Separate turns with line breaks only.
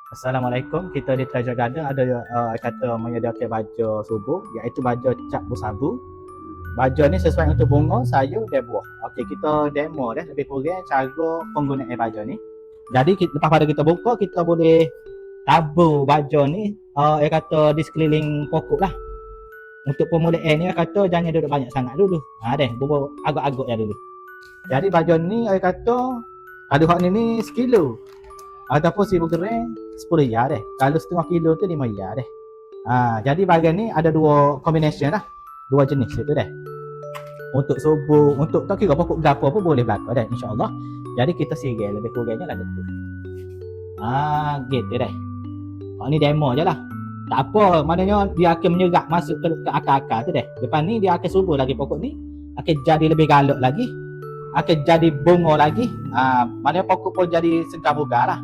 Assalamualaikum. Kita di Treasure Garden ada kata menyediakan baju subuh, iaitu baju cap bersabu. Baju ni sesuai untuk bunga, sayur dan buah. Okey, kita demo dah lebih kurang cara penggunaan baju ni. Jadi lepas pada kita buka, kita boleh tabur baju ni kata di sekeliling pokok lah. Untuk pemulihan ni kata jangan duduk banyak sangat dulu. Bubur agak-agak ya dulu. Jadi baju ni kata ada hak ni sekilo ataupun 1,000 gram 10 riyal deh. Kalau setengah kilo tu 5 riyal deh. Jadi bahagian ni ada dua combination lah. Dua jenis itu deh. Untuk subuh, untuk tak kira pokok gapo pun boleh belaka deh insya-Allah. Jadi kita sirih lebih kurangnya lah tu. Gitu deh. Ni demo je lah. Tak apa, maknanya dia akan menyerap masuk ke akar-akar tu deh. Lepas ni dia akan subur lagi pokok ni. Akan jadi lebih galak lagi. Akan jadi bunga lagi. Maknanya pokok pun jadi segar bugar lah.